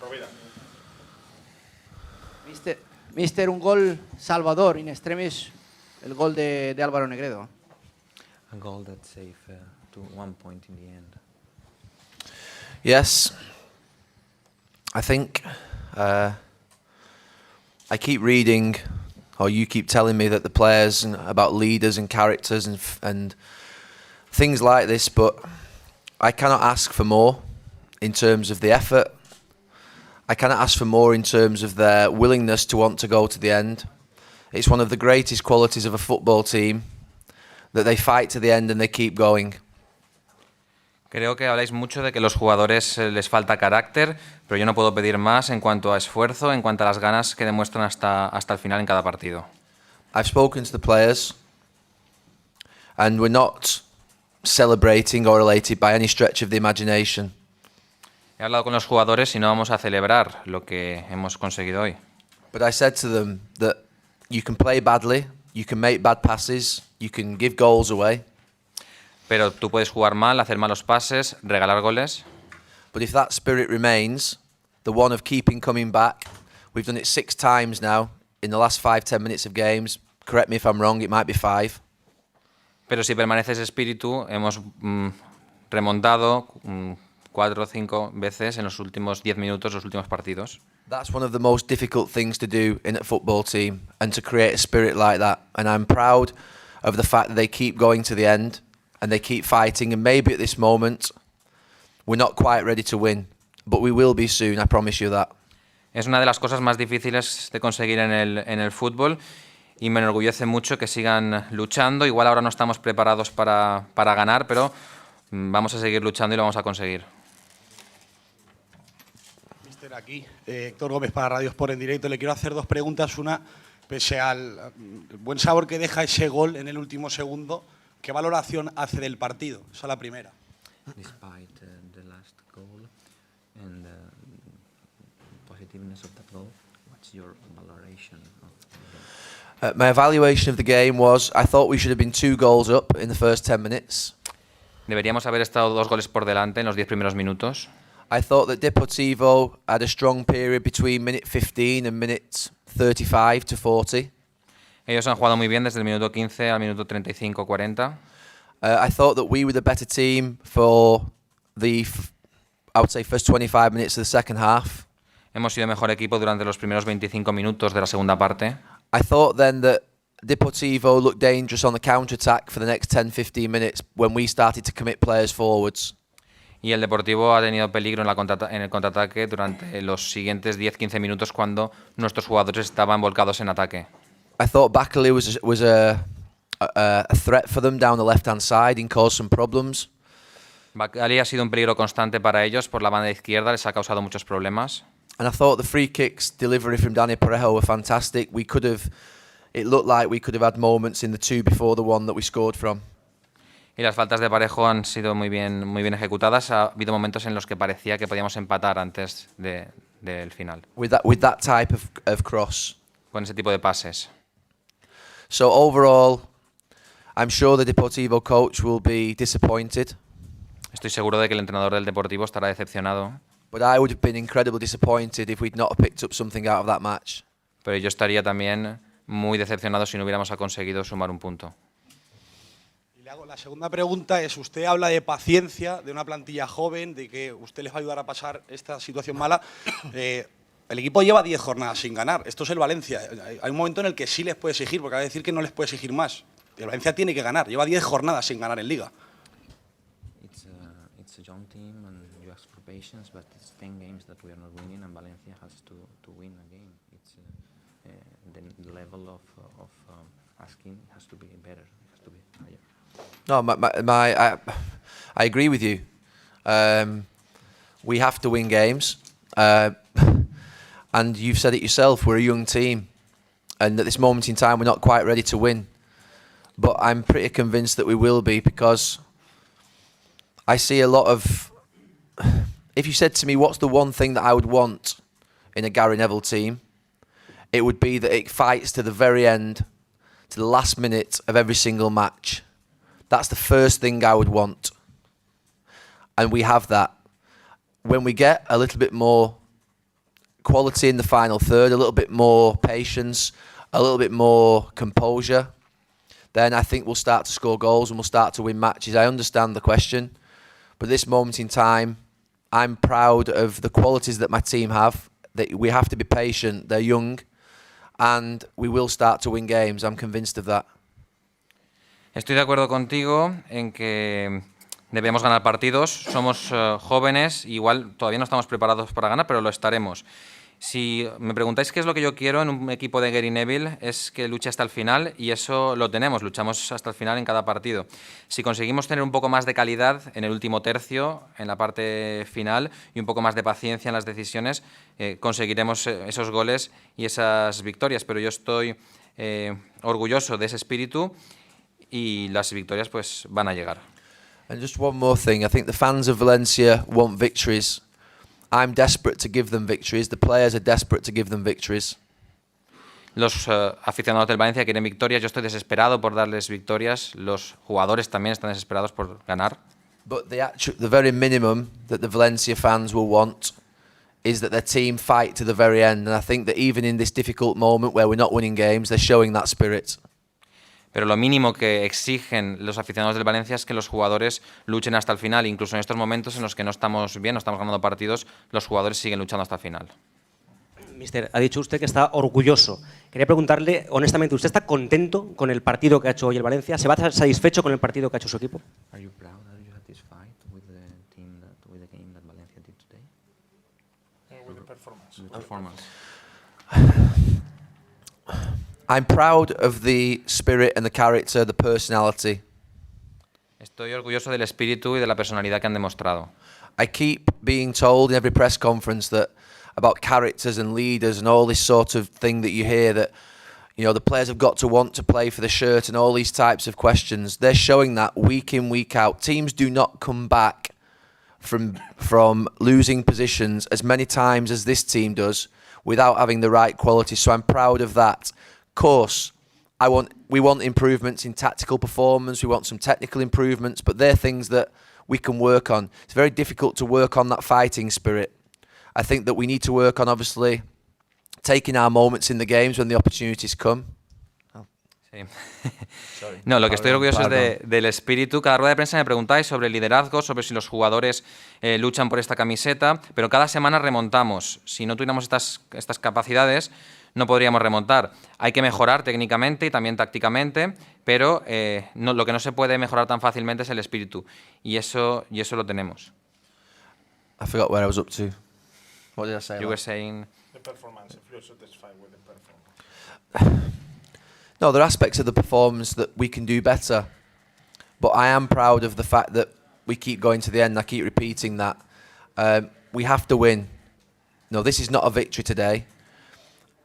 Rueda. Mister, un gol salvador in extremis, el gol de Álvaro Negredo. A goal that saved to 1 point in the end. Yes. I think I keep reading, or you keep telling me that the players and about leaders and characters and things like this, but I cannot ask for more in terms of the effort. I cannot ask for more in terms of their willingness to want to go to the end. It's one of the greatest qualities of a football team that they fight to the end and they keep going. Creo que habláis mucho de que los jugadores les falta carácter, pero yo no puedo pedir más en cuanto a esfuerzo, en cuanto a las ganas que demuestran hasta el final en cada partido. I've spoken to the players and we're not celebrating or elated by any stretch of the imagination. He hablado con los jugadores y no vamos a celebrar lo que hemos conseguido hoy. But I said to them that you can play badly, you can make bad passes, you can give goals away. Pero tú puedes jugar mal, hacer malos pases, regalar goles. But if that spirit remains, the one of keeping coming back, we've done it 6 times now in the last 5-10 minutes of games. Correct me if I'm wrong, it might be 5. Pero si permanece ese espíritu, hemos remontado 4 o 5 veces en los últimos 10 minutos, los últimos partidos. That's one of the most difficult things to do in a football team, and to create a spirit like that. And I'm proud of the fact that they keep going to the end and they keep fighting. And maybe at this moment, we're not quite ready to win, but we will be soon, I promise you that. Es una de las cosas más difíciles de conseguir en el fútbol y me enorgullece mucho que sigan luchando. Igual ahora no estamos preparados para ganar, pero vamos a seguir luchando y lo vamos a conseguir. Mister, aquí, Héctor Gómez para Radio Sport en directo. Le quiero hacer 2 preguntas. Una, pese al buen sabor que deja ese gol en el último segundo, ¿qué valoración hace del partido? Esa es la primera. Despite the last goal and the positiveness of that goal, what's your valoration of the game? My evaluation of the game was I thought we should have been 2 goals up in the first 10 minutes. Deberíamos haber estado 2 goles por delante en los 10 primeros minutos. I thought that Deportivo had a strong period between minute 15 and minute 35 to 40. Ellos han jugado muy bien desde el minuto 15 al minuto 35-40. I thought that we were the better team for the, I would say, first 25 minutes of the second half. Hemos sido mejor equipo durante los primeros 25 minutos de la segunda parte. I thought then that Deportivo looked dangerous on the counter-attack for the next 10-15 minutes when we started to commit players forwards. Y el Deportivo ha tenido peligro en el contraataque durante los siguientes 10-15 minutos cuando nuestros jugadores estaban volcados en ataque. I thought Bakali was a threat for them down the left-hand side and caused some problems. Bakali ha sido un peligro constante para ellos por la banda izquierda, les ha causado muchos problemas. And I thought the free kicks delivery from Dani Parejo were fantastic. It looked like we could have had moments in the 2 before the 1 that we scored from. Y las faltas de Parejo han sido muy bien ejecutadas. Ha habido momentos en los que parecía que podíamos empatar antes del final. With that type of cross. Con ese tipo de pases. So overall, I'm sure the Deportivo coach will be disappointed. Estoy seguro de que el entrenador del Deportivo estará decepcionado. But I would have been incredibly disappointed if we'd not picked up something out of that match. Pero yo estaría también muy decepcionado si no hubiéramos conseguido sumar un punto. Y le hago la segunda pregunta es, usted habla de paciencia, de una plantilla joven, de que usted les va a ayudar a pasar esta situación mala. El equipo lleva 10 jornadas sin ganar. Esto es el Valencia. Hay un momento en el que sí les puede exigir, porque va a decir que no les puede exigir más. El Valencia tiene que ganar. Lleva 10 jornadas sin ganar en Liga. It's a young team and you ask for patience, but it's 10 games that we are not winning and Valencia has to win a game. It's the level of asking has to be better, has to be higher. No, I agree with you. We have to win games. And you've said it yourself, we're a young team. And at this moment in time, we're not quite ready to win. But I'm pretty convinced that we will be, because I see a lot of... If you said to me, what's the one thing that I would want in a Gary Neville team, it would be that it fights to the very end, to the last minute of every single match. That's the first thing I would want. And we have that. When we get a little bit more quality in the final third, a little bit more patience, a little bit more composure, then I think we'll start to score goals and we'll start to win matches. I understand the question, but at this moment in time, I'm proud of the qualities that my team have. That we have to be patient, they're young, and we will start to win games. I'm convinced of that. Estoy de acuerdo contigo en que debemos ganar partidos. Somos jóvenes, igual todavía no estamos preparados para ganar, pero lo estaremos. Si me preguntáis qué es lo que yo quiero en un equipo de Gary Neville, es que luche hasta el final, y eso lo tenemos, luchamos hasta el final en cada partido. Si conseguimos tener un poco más de calidad en el último tercio, en la parte final, y un poco más de paciencia en las decisiones, conseguiremos esos goles y esas victorias. Pero yo estoy orgulloso de ese espíritu y las victorias pues van a llegar. And just one more thing, I think the fans of Valencia want victories. I'm desperate to give them victories. The players are desperate to give them victories. Los aficionados del Valencia quieren victorias. Yo estoy desesperado por darles victorias. Los jugadores también están desesperados por ganar. But the very minimum that the Valencia fans will want is that their team fight to the very end. And I think that even in this difficult moment where we're not winning games, they're showing that spirit. Pero lo mínimo que exigen los aficionados del Valencia es que los jugadores luchen hasta el final. Incluso en estos momentos en los que no estamos bien, no estamos ganando partidos, los jugadores siguen luchando hasta el final. Mister, ha dicho usted que está orgulloso. Quería preguntarle, honestamente, ¿usted está contento con el partido que ha hecho hoy el Valencia? ¿Se va satisfecho con el partido que ha hecho su equipo? Are you proud that you satisfied with the team with the game that Valencia did today? With the performance. The performance. I'm proud of the spirit and the character, the personality. Estoy orgulloso del espíritu y de la personalidad que han demostrado. I keep being told in every press conference that about characters and leaders and all this sort of thing that you hear, that you know the players have got to want to play for the shirt and all these types of questions. They're showing that week in, week out. Teams do not come back from losing positions as many times as this team does without having the right quality. So I'm proud of that. Of course, we want improvements in tactical performance, we want some technical improvements, but they're things that we can work on. It's very difficult to work on that fighting spirit. I think that we need to work on, obviously, taking our moments in the games when the opportunities come. Sí. No, lo que estoy orgulloso es del espíritu. Cada rueda de prensa me preguntáis sobre el liderazgo, sobre si los jugadores luchan por esta camiseta, pero cada semana remontamos. Si no tuviéramos estas capacidades, no podríamos remontar. Hay que mejorar técnicamente y también tácticamente, pero lo que no se puede mejorar tan fácilmente es el espíritu, y eso lo tenemos. I forgot where I was up to. What did I say? You were saying The performance, if you're satisfied with the performance. No, there are aspects of the performance that we can do better, but I am proud of the fact that we keep going to the end. I keep repeating that. We have to win. No, this is not a victory today,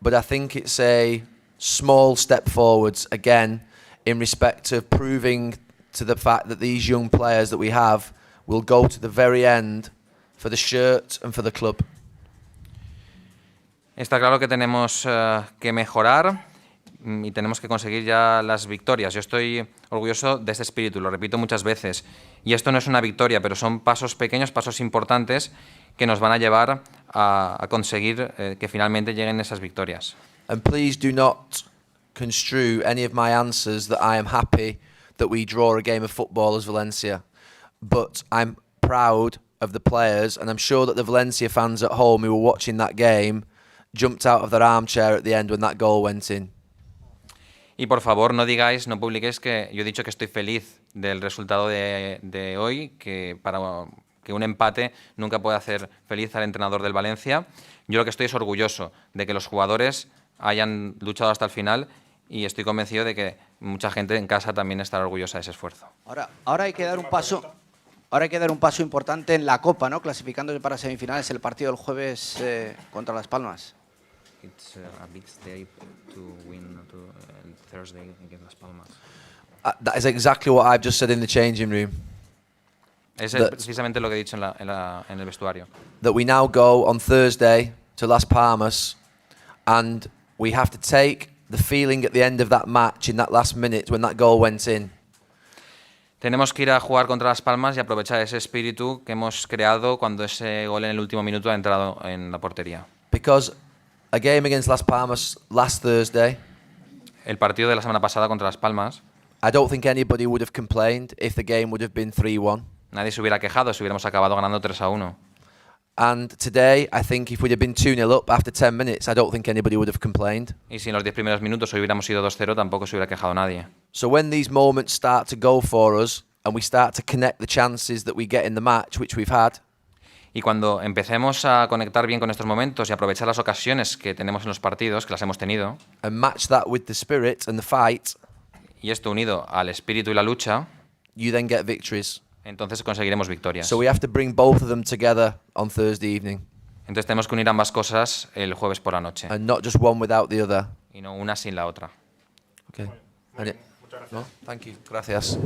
but I think it's a small step forwards again in respect of proving to the fact that these young players that we have will go to the very end for the shirt and for the club. Está claro que tenemos que mejorar y tenemos que conseguir ya las victorias. Yo estoy orgulloso de este espíritu, lo repito muchas veces. Y esto no es una victoria, pero son pasos pequeños, pasos importantes que nos van a llevar a conseguir que finalmente lleguen esas victorias. And please do not construe any of my answers that I am happy that we draw a game of football as Valencia. But I'm proud of the players, and I'm sure that the Valencia fans at home who were watching that game jumped out of their armchair at the end when that goal went in. Y por favor, no publiquéis que yo he dicho que estoy feliz del resultado de hoy, que para que un empate nunca puede hacer feliz al entrenador del Valencia. Yo lo que estoy es orgulloso de que los jugadores hayan luchado hasta el final, y estoy convencido de que mucha gente en casa también estará orgullosa de ese esfuerzo. Ahora hay que dar un paso. Ahora hay que dar un paso importante en la Copa, ¿no? Clasificándose para semifinales el partido del jueves contra Las Palmas. It's a big step to win Thursday against Las Palmas. That is exactly what I've just said in the changing room. Es precisamente lo que he dicho en el vestuario. That we now go on Thursday to Las Palmas, and we have to take the feeling at the end of that match in that last minute when that goal went in. Tenemos que ir a jugar contra Las Palmas y aprovechar ese espíritu que hemos creado cuando ese gol en el último minuto ha entrado en la portería. Because a game against Las Palmas last Thursday, El partido de la semana pasada contra Las Palmas, I don't think anybody would have complained if the game would have been 3-1. nadie se hubiera quejado si hubiéramos acabado ganando 3-1. And today, I think if we'd have been 2-0 up after 10 minutes, I don't think anybody would have complained. Y si en los 10 primeros minutos hubiéramos ido 2-0, tampoco se hubiera quejado nadie. So when these moments start to go for us and we start to connect the chances that we get in the match, which we've had, Y cuando empecemos a conectar bien con estos momentos y aprovechar las ocasiones que tenemos en los partidos, que las hemos tenido, and match that with the spirit and the fight, y esto unido al espíritu y la lucha, you then get victories. entonces conseguiremos victorias. So we have to bring both of them together on Thursday evening, Entonces tenemos que unir ambas cosas el jueves por la noche, and not just one without the other. y no una sin la otra. Okay. No? Thank you. Gracias.